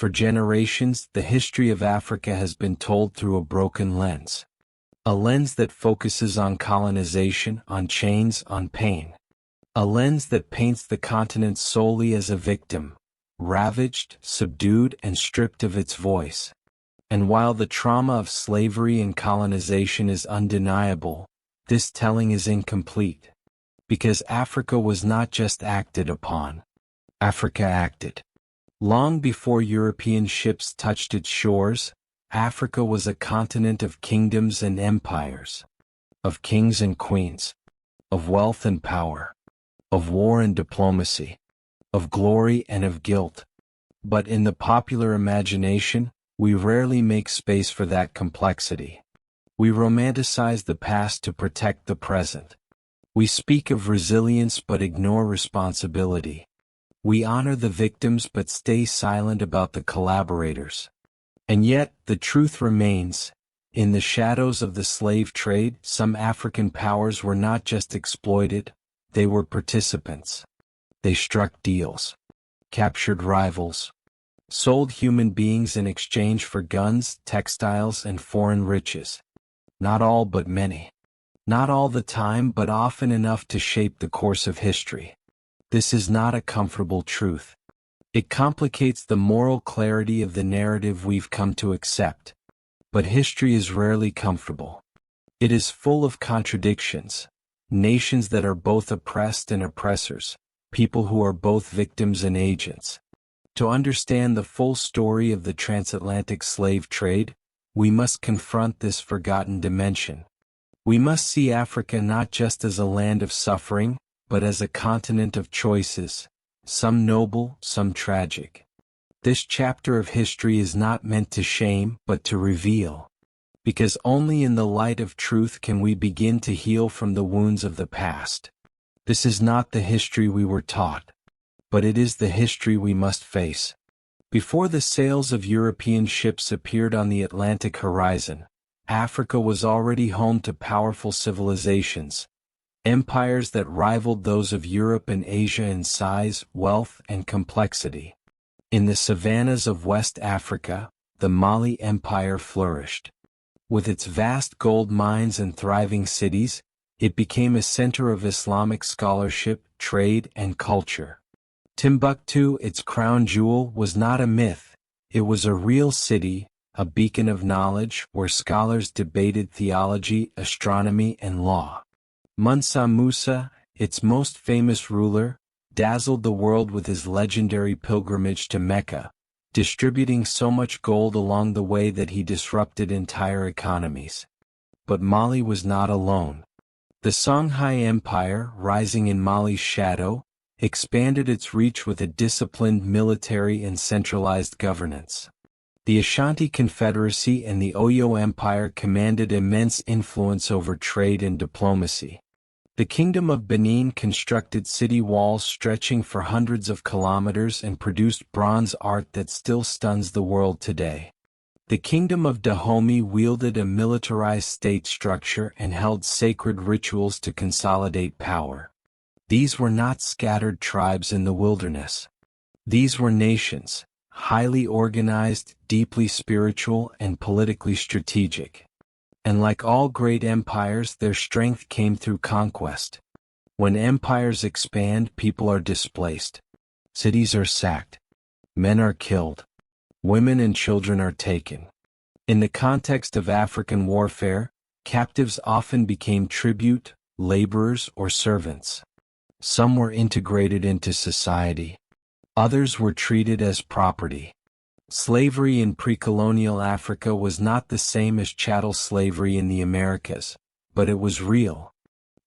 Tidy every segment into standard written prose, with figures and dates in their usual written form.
For generations, the history of Africa has been told through a broken lens. A lens that focuses on colonization, on chains, on pain. A lens that paints the continent solely as a victim, ravaged, subdued, and stripped of its voice. And while the trauma of slavery and colonization is undeniable, this telling is incomplete. Because Africa was not just acted upon. Africa acted. Long before European ships touched its shores, Africa was a continent of kingdoms and empires, of kings and queens, of wealth and power, of war and diplomacy, of glory and of guilt. But in the popular imagination, we rarely make space for that complexity. We romanticize the past to protect the present. We speak of resilience but ignore responsibility. We honor the victims but stay silent about the collaborators. And yet, the truth remains, in the shadows of the slave trade, some African powers were not just exploited, they were participants. They struck deals, captured rivals, sold human beings in exchange for guns, textiles, and foreign riches. Not all but many. Not all the time but often enough to shape the course of history. This is not a comfortable truth. It complicates the moral clarity of the narrative we've come to accept. But history is rarely comfortable. It is full of contradictions. Nations that are both oppressed and oppressors. People who are both victims and agents. To understand the full story of the transatlantic slave trade, we must confront this forgotten dimension. We must see Africa not just as a land of suffering, but as a continent of choices, some noble, some tragic. This chapter of history is not meant to shame, but to reveal. Because only in the light of truth can we begin to heal from the wounds of the past. This is not the history we were taught, but it is the history we must face. Before the sails of European ships appeared on the Atlantic horizon, Africa was already home to powerful civilizations, empires that rivaled those of Europe and Asia in size, wealth, and complexity. In the savannas of West Africa, the Mali Empire flourished. With its vast gold mines and thriving cities, it became a center of Islamic scholarship, trade, and culture. Timbuktu, its crown jewel, was not a myth, it was a real city, a beacon of knowledge where scholars debated theology, astronomy, and law. Mansa Musa, its most famous ruler, dazzled the world with his legendary pilgrimage to Mecca, distributing so much gold along the way that he disrupted entire economies. But Mali was not alone. The Songhai Empire, rising in Mali's shadow, expanded its reach with a disciplined military and centralized governance. The Ashanti Confederacy and the Oyo Empire commanded immense influence over trade and diplomacy. The Kingdom of Benin constructed city walls stretching for hundreds of kilometers and produced bronze art that still stuns the world today. The Kingdom of Dahomey wielded a militarized state structure and held sacred rituals to consolidate power. These were not scattered tribes in the wilderness. These were nations, highly organized, deeply spiritual, and politically strategic. And like all great empires, their strength came through conquest. When empires expand, people are displaced. Cities are sacked. Men are killed. Women and children are taken. In the context of African warfare, captives often became tribute, laborers, or servants. Some were integrated into society. Others were treated as property. Slavery in pre-colonial Africa was not the same as chattel slavery in the Americas, but it was real.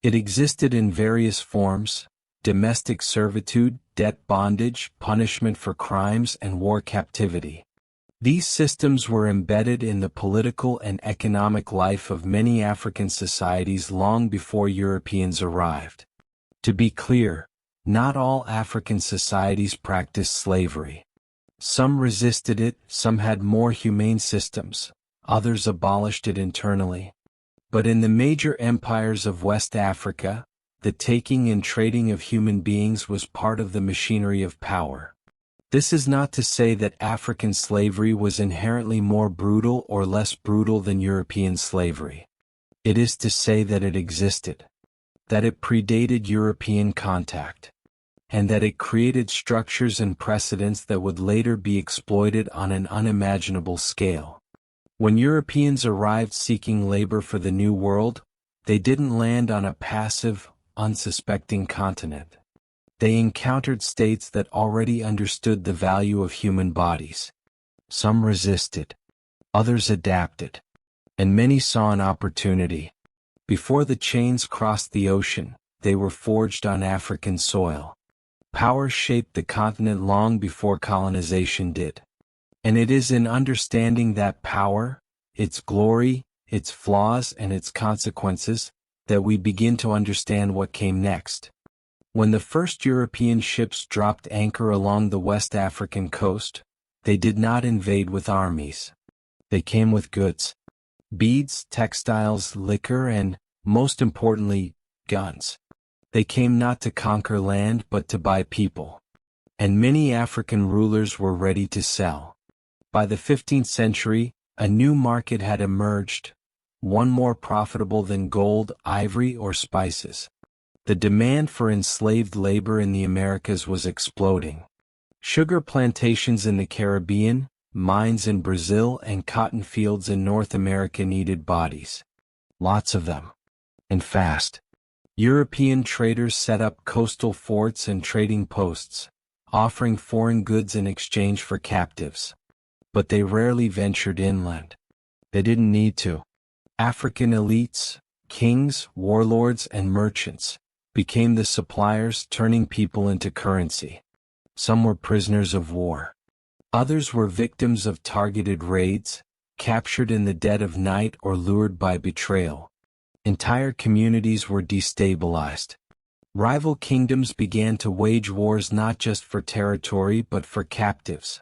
It existed in various forms: domestic servitude, debt bondage, punishment for crimes, and war captivity. These systems were embedded in the political and economic life of many African societies long before Europeans arrived. To be clear, not all African societies practiced slavery. Some resisted it, some had more humane systems, others abolished it internally. But in the major empires of West Africa, the taking and trading of human beings was part of the machinery of power. This is not to say that African slavery was inherently more brutal or less brutal than European slavery. It is to say that it existed, that it predated European contact, and that it created structures and precedents that would later be exploited on an unimaginable scale. When Europeans arrived seeking labor for the New World, they didn't land on a passive, unsuspecting continent. They encountered states that already understood the value of human bodies. Some resisted, others adapted, and many saw an opportunity. Before the chains crossed the ocean, they were forged on African soil. Power shaped the continent long before colonization did. And it is in understanding that power, its glory, its flaws and its consequences, that we begin to understand what came next. When the first European ships dropped anchor along the West African coast, they did not invade with armies. They came with goods. Beads, textiles, liquor, and, most importantly, guns. They came not to conquer land but to buy people. And many African rulers were ready to sell. By the 15th century, a new market had emerged, one more profitable than gold, ivory, or spices. The demand for enslaved labor in the Americas was exploding. Sugar plantations in the Caribbean, mines in Brazil, and cotton fields in North America needed bodies. Lots of them. And fast. European traders set up coastal forts and trading posts, offering foreign goods in exchange for captives. But they rarely ventured inland. They didn't need to. African elites, kings, warlords, and merchants became the suppliers, turning people into currency. Some were prisoners of war. Others were victims of targeted raids, captured in the dead of night or lured by betrayal. Entire communities were destabilized. Rival kingdoms began to wage wars not just for territory but for captives.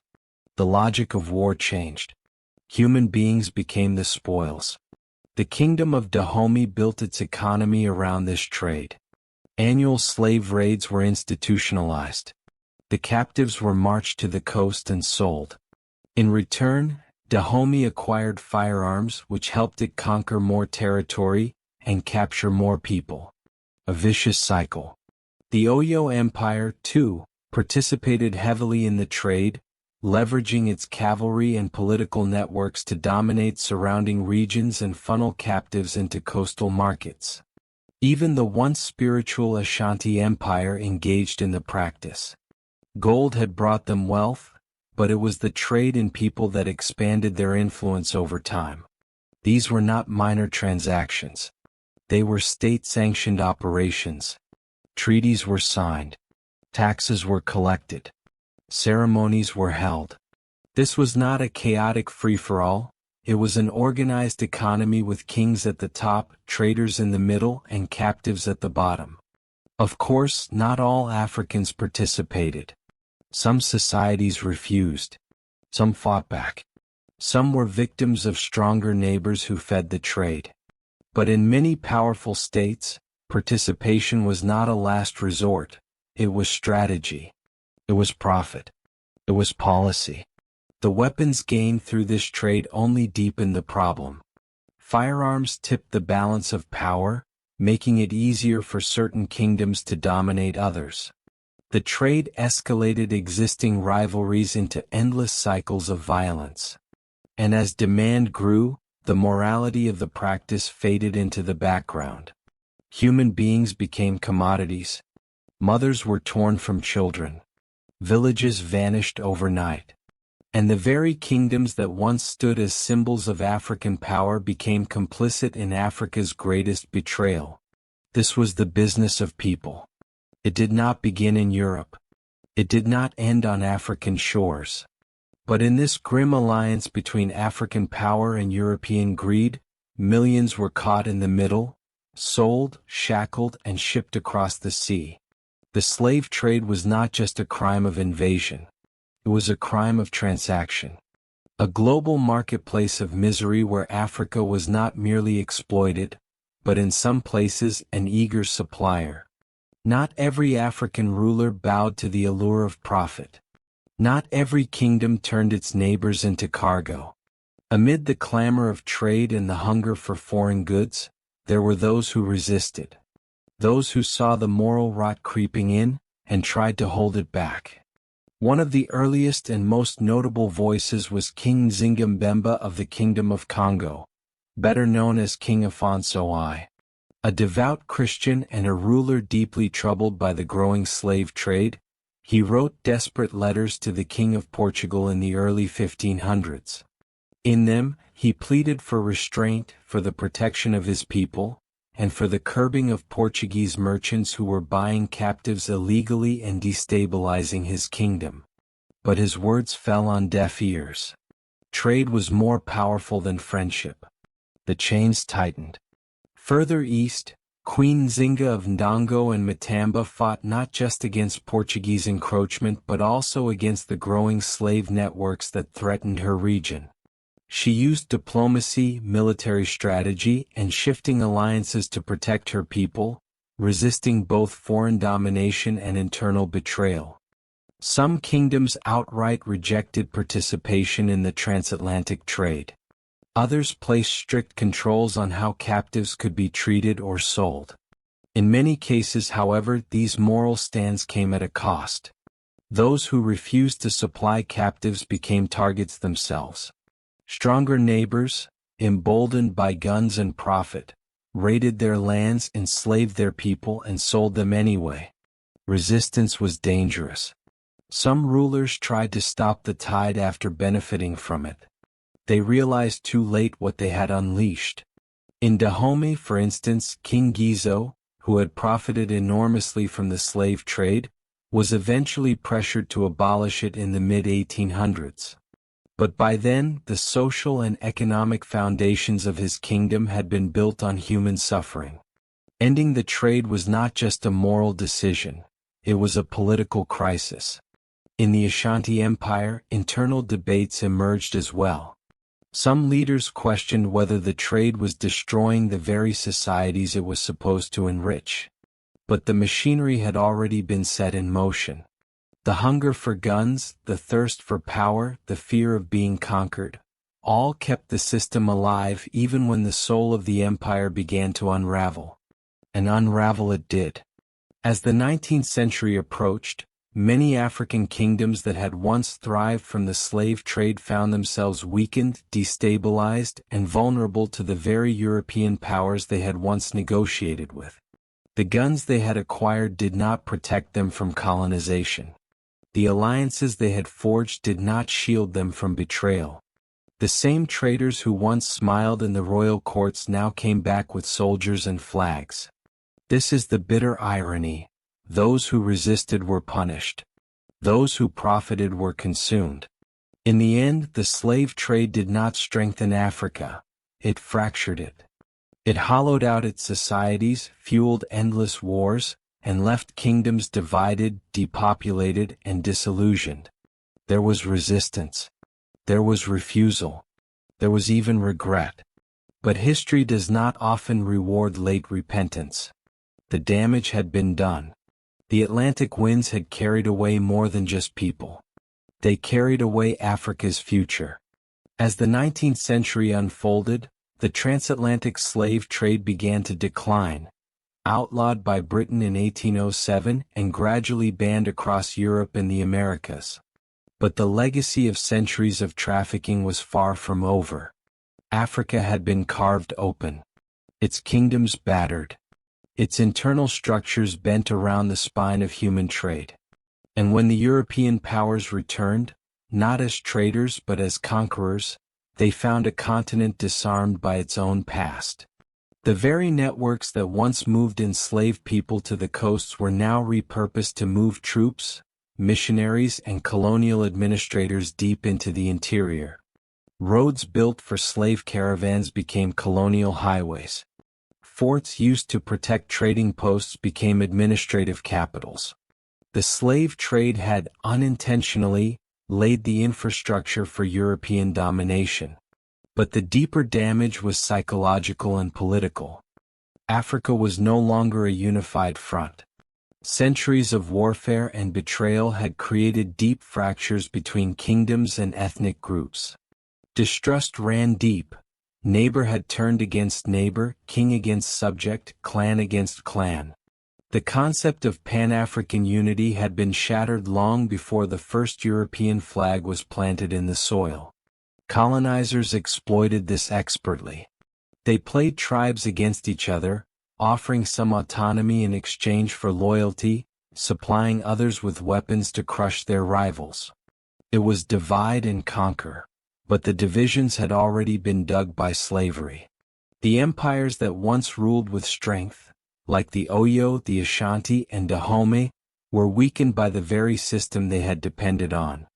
The logic of war changed. Human beings became the spoils. The kingdom of Dahomey built its economy around this trade. Annual slave raids were institutionalized. The captives were marched to the coast and sold. In return, Dahomey acquired firearms which helped it conquer more territory and capture more people. A vicious cycle. The Oyo Empire, too, participated heavily in the trade, leveraging its cavalry and political networks to dominate surrounding regions and funnel captives into coastal markets. Even the once spiritual Ashanti Empire engaged in the practice. Gold had brought them wealth, but it was the trade in people that expanded their influence over time. These were not minor transactions. They were state-sanctioned operations. Treaties were signed. Taxes were collected. Ceremonies were held. This was not a chaotic free-for-all. It was an organized economy with kings at the top, traders in the middle, and captives at the bottom. Of course, not all Africans participated. Some societies refused. Some fought back. Some were victims of stronger neighbors who fed the trade. But in many powerful states, participation was not a last resort. It was strategy. It was profit. It was policy. The weapons gained through this trade only deepened the problem. Firearms tipped the balance of power, making it easier for certain kingdoms to dominate others. The trade escalated existing rivalries into endless cycles of violence. And as demand grew, the morality of the practice faded into the background. Human beings became commodities. Mothers were torn from children. Villages vanished overnight. And the very kingdoms that once stood as symbols of African power became complicit in Africa's greatest betrayal. This was the business of people. It did not begin in Europe. It did not end on African shores. But in this grim alliance between African power and European greed, millions were caught in the middle, sold, shackled, and shipped across the sea. The slave trade was not just a crime of invasion. It was a crime of transaction. A global marketplace of misery where Africa was not merely exploited, but in some places an eager supplier. Not every African ruler bowed to the allure of profit. Not every kingdom turned its neighbors into cargo. Amid the clamor of trade and the hunger for foreign goods, there were those who resisted. Those who saw the moral rot creeping in, and tried to hold it back. One of the earliest and most notable voices was King Zingambemba of the Kingdom of Congo, better known as King Afonso I. A devout Christian and a ruler deeply troubled by the growing slave trade, he wrote desperate letters to the King of Portugal in the early 1500s. In them, he pleaded for restraint, for the protection of his people, and for the curbing of Portuguese merchants who were buying captives illegally and destabilizing his kingdom. But his words fell on deaf ears. Trade was more powerful than friendship. The chains tightened. Further east, Queen Nzinga of Ndongo and Matamba fought not just against Portuguese encroachment but also against the growing slave networks that threatened her region. She used diplomacy, military strategy, and shifting alliances to protect her people, resisting both foreign domination and internal betrayal. Some kingdoms outright rejected participation in the transatlantic trade. Others placed strict controls on how captives could be treated or sold. In many cases, however, these moral stands came at a cost. Those who refused to supply captives became targets themselves. Stronger neighbors, emboldened by guns and profit, raided their lands, enslaved their people, and sold them anyway. Resistance was dangerous. Some rulers tried to stop the tide after benefiting from it. They realized too late what they had unleashed. In Dahomey, for instance, King Gizo, who had profited enormously from the slave trade, was eventually pressured to abolish it in the mid-1800s. But by then, the social and economic foundations of his kingdom had been built on human suffering. Ending the trade was not just a moral decision, it was a political crisis. In the Ashanti Empire, internal debates emerged as well. Some leaders questioned whether the trade was destroying the very societies it was supposed to enrich. But the machinery had already been set in motion. The hunger for guns, the thirst for power, the fear of being conquered, all kept the system alive even when the soul of the empire began to unravel. And unravel it did. As the 19th century approached, many African kingdoms that had once thrived from the slave trade found themselves weakened, destabilized, and vulnerable to the very European powers they had once negotiated with. The guns they had acquired did not protect them from colonization. The alliances they had forged did not shield them from betrayal. The same traders who once smiled in the royal courts now came back with soldiers and flags. This is the bitter irony. Those who resisted were punished. Those who profited were consumed. In the end, the slave trade did not strengthen Africa. It fractured it. It hollowed out its societies, fueled endless wars, and left kingdoms divided, depopulated, and disillusioned. There was resistance. There was refusal. There was even regret. But history does not often reward late repentance. The damage had been done. The Atlantic winds had carried away more than just people. They carried away Africa's future. As the 19th century unfolded, the transatlantic slave trade began to decline. Outlawed by Britain in 1807 and gradually banned across Europe and the Americas. But the legacy of centuries of trafficking was far from over. Africa had been carved open. Its kingdoms battered. Its internal structures bent around the spine of human trade. And when the European powers returned, not as traders but as conquerors, they found a continent disarmed by its own past. The very networks that once moved enslaved people to the coasts were now repurposed to move troops, missionaries, and colonial administrators deep into the interior. Roads built for slave caravans became colonial highways. Forts used to protect trading posts became administrative capitals. The slave trade had unintentionally laid the infrastructure for European domination. But the deeper damage was psychological and political. Africa was no longer a unified front. Centuries of warfare and betrayal had created deep fractures between kingdoms and ethnic groups. Distrust ran deep. Neighbor had turned against neighbor, king against subject, clan against clan. The concept of Pan-African unity had been shattered long before the first European flag was planted in the soil. Colonizers exploited this expertly. They played tribes against each other, offering some autonomy in exchange for loyalty, supplying others with weapons to crush their rivals. It was divide and conquer, but the divisions had already been dug by slavery. The empires that once ruled with strength, like the Oyo, the Ashanti, and Dahomey, were weakened by the very system they had depended on.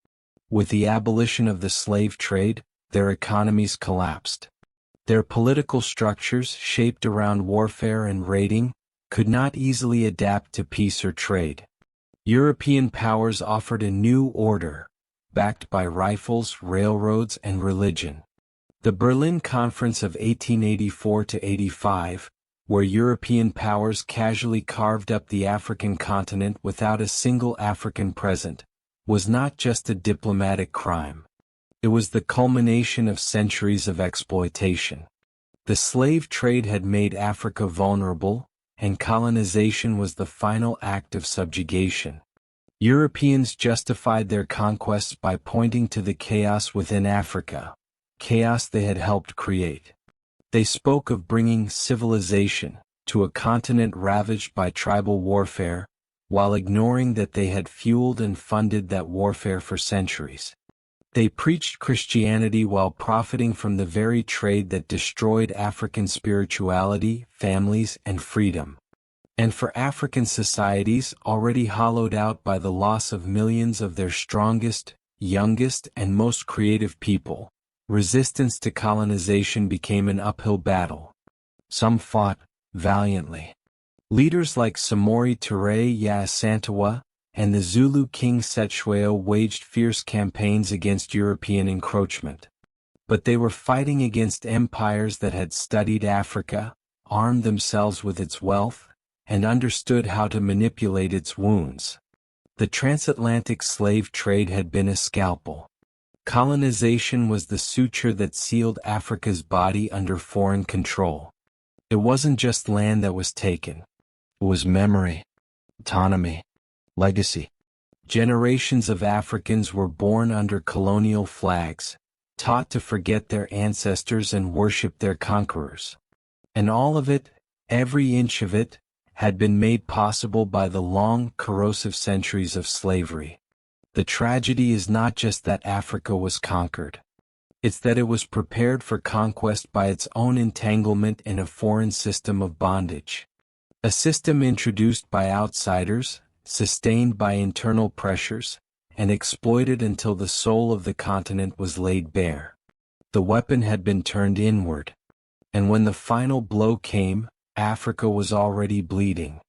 With the abolition of the slave trade, their economies collapsed. Their political structures, shaped around warfare and raiding, could not easily adapt to peace or trade. European powers offered a new order, backed by rifles, railroads, and religion. The Berlin Conference of 1884–85, where European powers casually carved up the African continent without a single African present, was not just a diplomatic crime. It was the culmination of centuries of exploitation. The slave trade had made Africa vulnerable, and colonization was the final act of subjugation. Europeans justified their conquests by pointing to the chaos within Africa, chaos they had helped create. They spoke of bringing civilization to a continent ravaged by tribal warfare, while ignoring that they had fueled and funded that warfare for centuries. They preached Christianity while profiting from the very trade that destroyed African spirituality, families, and freedom. And for African societies already hollowed out by the loss of millions of their strongest, youngest, and most creative people, resistance to colonization became an uphill battle. Some fought valiantly. Leaders like Samori Touré Yasantawa and the Zulu king Setshwayo waged fierce campaigns against European encroachment. But they were fighting against empires that had studied Africa, armed themselves with its wealth, and understood how to manipulate its wounds. The transatlantic slave trade had been a scalpel. Colonization was the suture that sealed Africa's body under foreign control. It wasn't just land that was taken. It was memory, autonomy, legacy. Generations of Africans were born under colonial flags, taught to forget their ancestors and worship their conquerors. And all of it, every inch of it, had been made possible by the long, corrosive centuries of slavery. The tragedy is not just that Africa was conquered. It's that it was prepared for conquest by its own entanglement in a foreign system of bondage. A system introduced by outsiders, sustained by internal pressures, and exploited until the soul of the continent was laid bare. The weapon had been turned inward. And when the final blow came, Africa was already bleeding.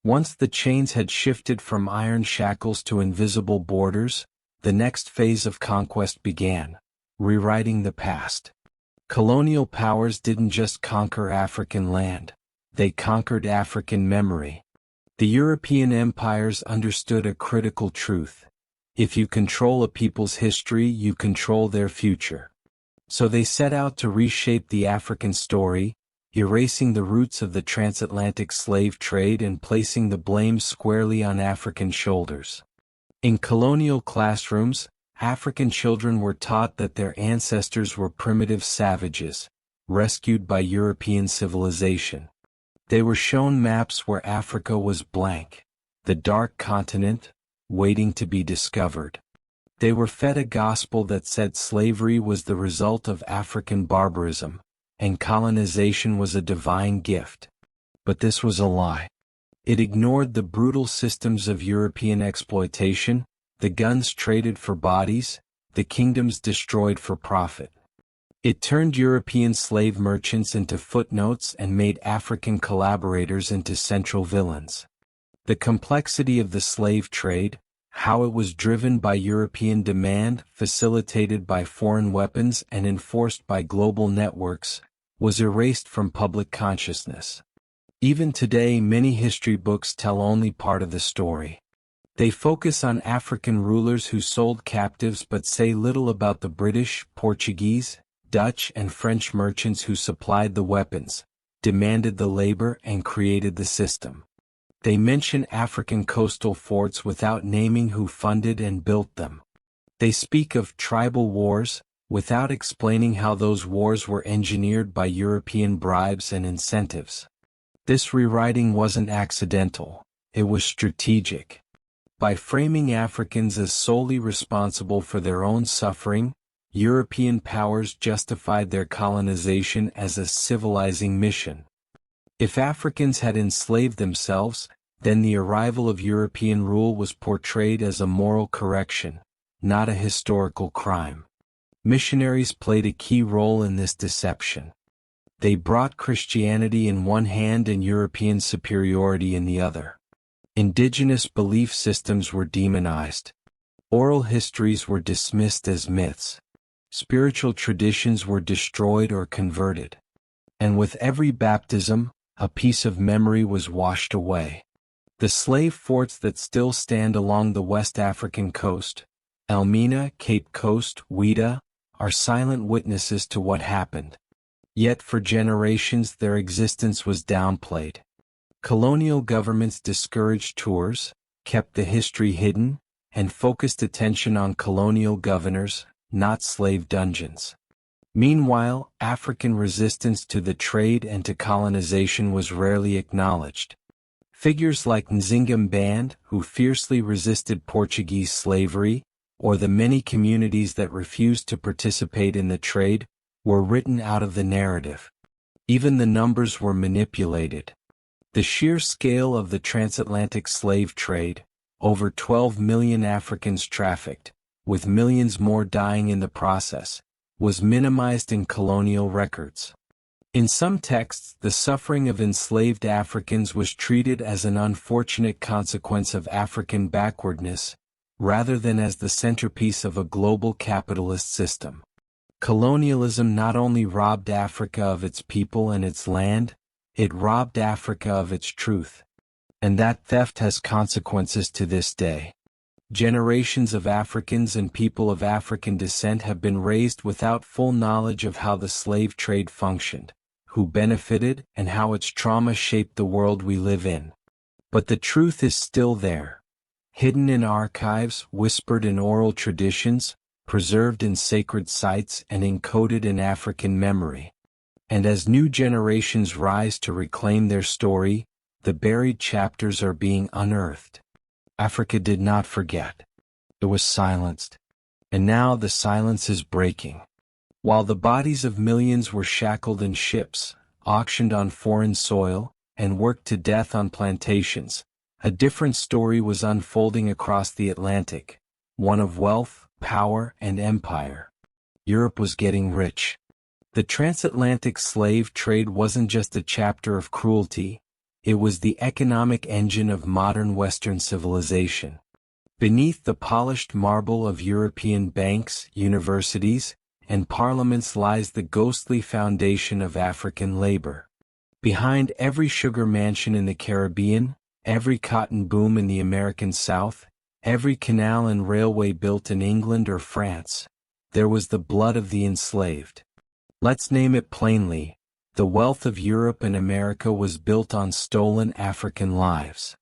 Once the chains had shifted from iron shackles to invisible borders, the next phase of conquest began, rewriting the past. Colonial powers didn't just conquer African land, they conquered African memory. The European empires understood a critical truth. If you control a people's history, you control their future. So they set out to reshape the African story, erasing the roots of the transatlantic slave trade and placing the blame squarely on African shoulders. In colonial classrooms, African children were taught that their ancestors were primitive savages, rescued by European civilization. They were shown maps where Africa was blank, the dark continent, waiting to be discovered. They were fed a gospel that said slavery was the result of African barbarism, and colonization was a divine gift. But this was a lie. It ignored the brutal systems of European exploitation, the guns traded for bodies, the kingdoms destroyed for profit. It turned European slave merchants into footnotes and made African collaborators into central villains. The complexity of the slave trade, how it was driven by European demand, facilitated by foreign weapons and enforced by global networks, was erased from public consciousness. Even today, many history books tell only part of the story. They focus on African rulers who sold captives but say little about the British, Portuguese, Dutch, and French merchants who supplied the weapons, demanded the labor, and created the system. They mention African coastal forts without naming who funded and built them. They speak of tribal wars, without explaining how those wars were engineered by European bribes and incentives. This rewriting wasn't accidental, it was strategic. By framing Africans as solely responsible for their own suffering, European powers justified their colonization as a civilizing mission. If Africans had enslaved themselves, then the arrival of European rule was portrayed as a moral correction, not a historical crime. Missionaries played a key role in this deception. They brought Christianity in one hand and European superiority in the other. Indigenous belief systems were demonized. Oral histories were dismissed as myths. Spiritual traditions were destroyed or converted. And with every baptism, a piece of memory was washed away. The slave forts that still stand along the West African coast, Elmina, Cape Coast, Ouida, are silent witnesses to what happened. Yet for generations their existence was downplayed. Colonial governments discouraged tours, kept the history hidden, and focused attention on colonial governors, not slave dungeons. Meanwhile, African resistance to the trade and to colonization was rarely acknowledged. Figures like Nzinga Band, who fiercely resisted Portuguese slavery, or the many communities that refused to participate in the trade, were written out of the narrative. Even the numbers were manipulated. The sheer scale of the transatlantic slave trade, over 12 million Africans trafficked, with millions more dying in the process, was minimized in colonial records. In some texts, the suffering of enslaved Africans was treated as an unfortunate consequence of African backwardness, rather than as the centerpiece of a global capitalist system. Colonialism not only robbed Africa of its people and its land, it robbed Africa of its truth. And that theft has consequences to this day. Generations of Africans and people of African descent have been raised without full knowledge of how the slave trade functioned, who benefited, and how its trauma shaped the world we live in. But the truth is still there. Hidden in archives, whispered in oral traditions, preserved in sacred sites, and encoded in African memory. And as new generations rise to reclaim their story, the buried chapters are being unearthed. Africa did not forget. It was silenced. And now the silence is breaking. While the bodies of millions were shackled in ships, auctioned on foreign soil, and worked to death on plantations, a different story was unfolding across the Atlantic, one of wealth, power, and empire. Europe was getting rich. The transatlantic slave trade wasn't just a chapter of cruelty, it was the economic engine of modern Western civilization. Beneath the polished marble of European banks, universities, and parliaments lies the ghostly foundation of African labor. Behind every sugar mansion in the Caribbean, every cotton boom in the American South, every canal and railway built in England or France, there was the blood of the enslaved. Let's name it plainly, the wealth of Europe and America was built on stolen African lives.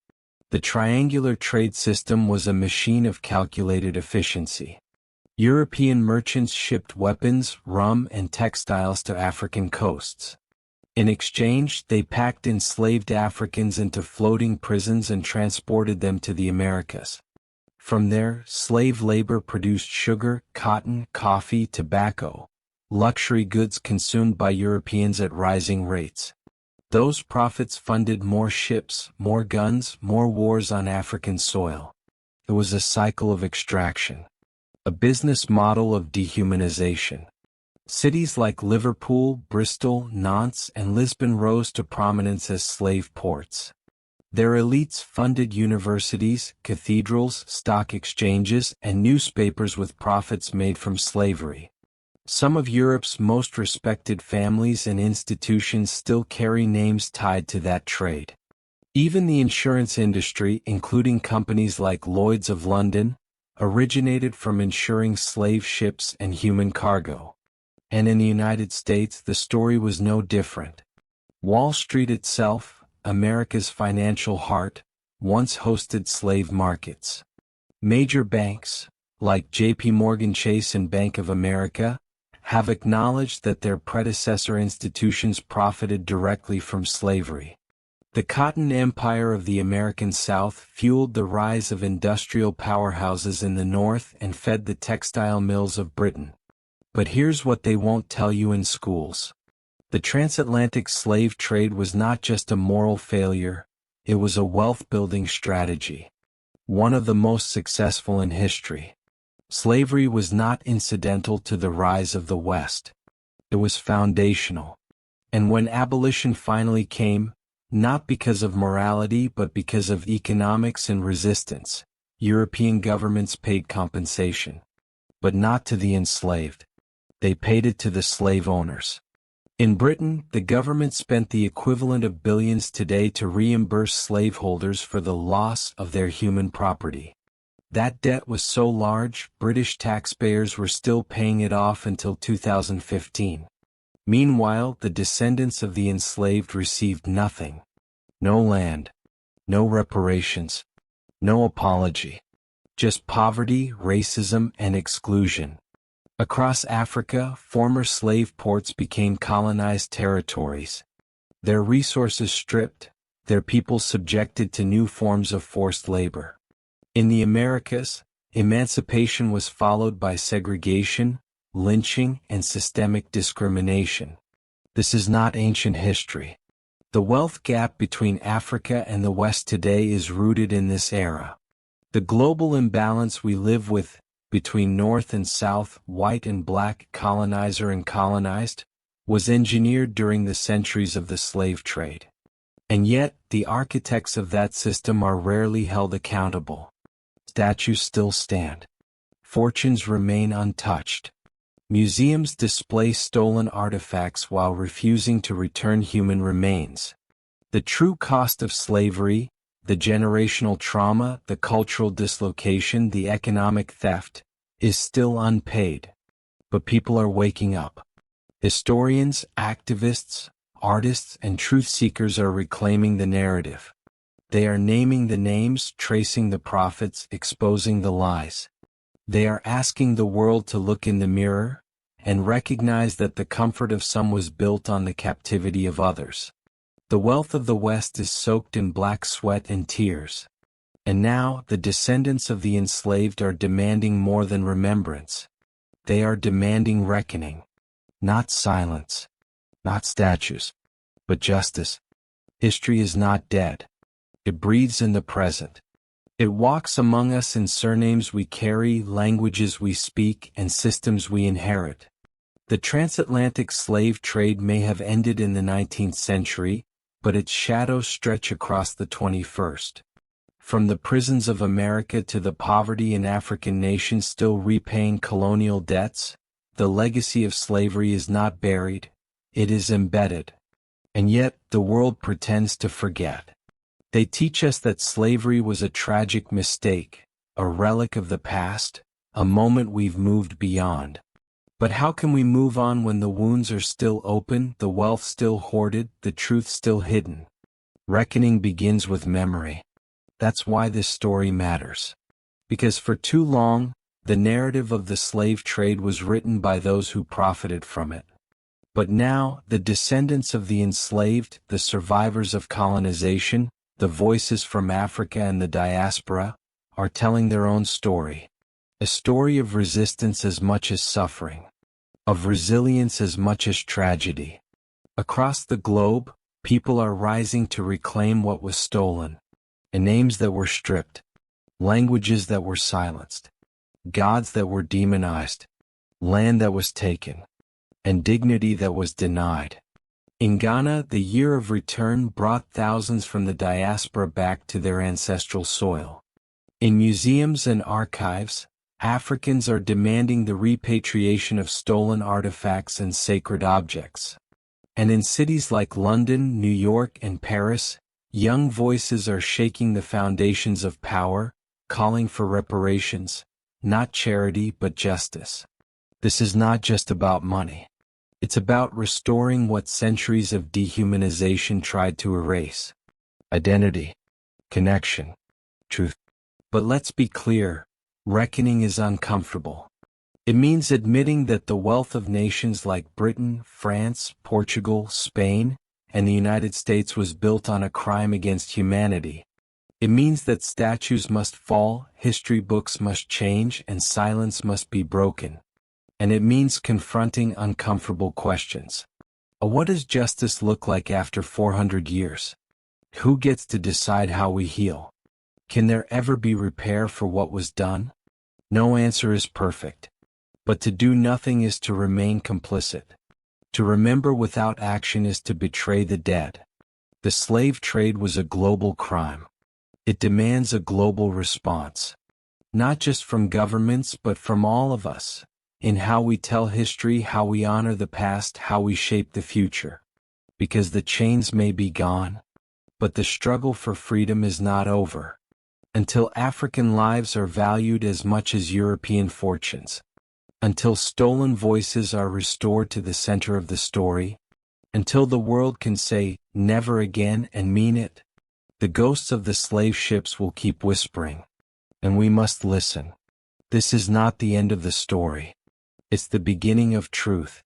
The triangular trade system was a machine of calculated efficiency. European merchants shipped weapons, rum, and textiles to African coasts. In exchange, they packed enslaved Africans into floating prisons and transported them to the Americas. From there, slave labor produced sugar, cotton, coffee, tobacco, luxury goods consumed by Europeans at rising rates. Those profits funded more ships, more guns, more wars on African soil. It was a cycle of extraction. A business model of dehumanization. Cities like Liverpool, Bristol, Nantes, and Lisbon rose to prominence as slave ports. Their elites funded universities, cathedrals, stock exchanges, and newspapers with profits made from slavery. Some of Europe's most respected families and institutions still carry names tied to that trade. Even the insurance industry, including companies like Lloyd's of London, originated from insuring slave ships and human cargo. And in the United States, the story was no different. Wall Street itself, America's financial heart, once hosted slave markets. Major banks, like J.P. Morgan Chase and Bank of America, have acknowledged that their predecessor institutions profited directly from slavery. The cotton empire of the American South fueled the rise of industrial powerhouses in the North and fed the textile mills of Britain. But here's what they won't tell you in schools. The transatlantic slave trade was not just a moral failure, it was a wealth-building strategy. One of the most successful in history. Slavery was not incidental to the rise of the West. It was foundational. And when abolition finally came, not because of morality but because of economics and resistance, European governments paid compensation. But not to the enslaved. They paid it to the slave owners. In Britain, the government spent the equivalent of billions today to reimburse slaveholders for the loss of their human property. That debt was so large, British taxpayers were still paying it off until 2015. Meanwhile, the descendants of the enslaved received nothing. No land, no reparations, no apology. Just poverty, racism, and exclusion. Across Africa, former slave ports became colonized territories. Their resources stripped, their people subjected to new forms of forced labor. In the Americas, emancipation was followed by segregation, lynching, and systemic discrimination. This is not ancient history. The wealth gap between Africa and the West today is rooted in this era. The global imbalance we live with, between North and South, white and black, colonizer and colonized, was engineered during the centuries of the slave trade. And yet, the architects of that system are rarely held accountable. Statues still stand. Fortunes remain untouched. Museums display stolen artifacts while refusing to return human remains. The true cost of slavery, the generational trauma, the cultural dislocation, the economic theft, is still unpaid. But people are waking up. Historians, activists, artists, and truth seekers are reclaiming the narrative. They are naming the names, tracing the prophets, exposing the lies. They are asking the world to look in the mirror and recognize that the comfort of some was built on the captivity of others. The wealth of the West is soaked in black sweat and tears. And now, the descendants of the enslaved are demanding more than remembrance. They are demanding reckoning. Not silence. Not statues. But justice. History is not dead. It breathes in the present. It walks among us in surnames we carry, languages we speak, and systems we inherit. The transatlantic slave trade may have ended in the 19th century, but its shadows stretch across the 21st. From the prisons of America to the poverty in African nations still repaying colonial debts, the legacy of slavery is not buried, it is embedded. And yet, the world pretends to forget. They teach us that slavery was a tragic mistake, a relic of the past, a moment we've moved beyond. But how can we move on when the wounds are still open, the wealth still hoarded, the truth still hidden? Reckoning begins with memory. That's why this story matters. Because for too long, the narrative of the slave trade was written by those who profited from it. But now, the descendants of the enslaved, the survivors of colonization, the voices from Africa and the diaspora, are telling their own story. A story of resistance as much as suffering. Of resilience as much as tragedy. Across the globe, people are rising to reclaim what was stolen. And names that were stripped. Languages that were silenced. Gods that were demonized. Land that was taken. And dignity that was denied. In Ghana, the year of return brought thousands from the diaspora back to their ancestral soil. In museums and archives, Africans are demanding the repatriation of stolen artifacts and sacred objects. And in cities like London, New York, and Paris, young voices are shaking the foundations of power, calling for reparations, not charity but justice. This is not just about money. It's about restoring what centuries of dehumanization tried to erase. Identity, connection, truth. But let's be clear, reckoning is uncomfortable. It means admitting that the wealth of nations like Britain, France, Portugal, Spain, and the United States was built on a crime against humanity. It means that statues must fall, history books must change, and silence must be broken. And it means confronting uncomfortable questions. What does justice look like after 400 years? Who gets to decide how we heal? Can there ever be repair for what was done? No answer is perfect. But to do nothing is to remain complicit. To remember without action is to betray the dead. The slave trade was a global crime. It demands a global response. Not just from governments but from all of us, in how we tell history, how we honor the past, how we shape the future. Because the chains may be gone, but the struggle for freedom is not over. Until African lives are valued as much as European fortunes. Until stolen voices are restored to the center of the story. Until the world can say, never again, and mean it. The ghosts of the slave ships will keep whispering. And we must listen. This is not the end of the story. It's the beginning of truth.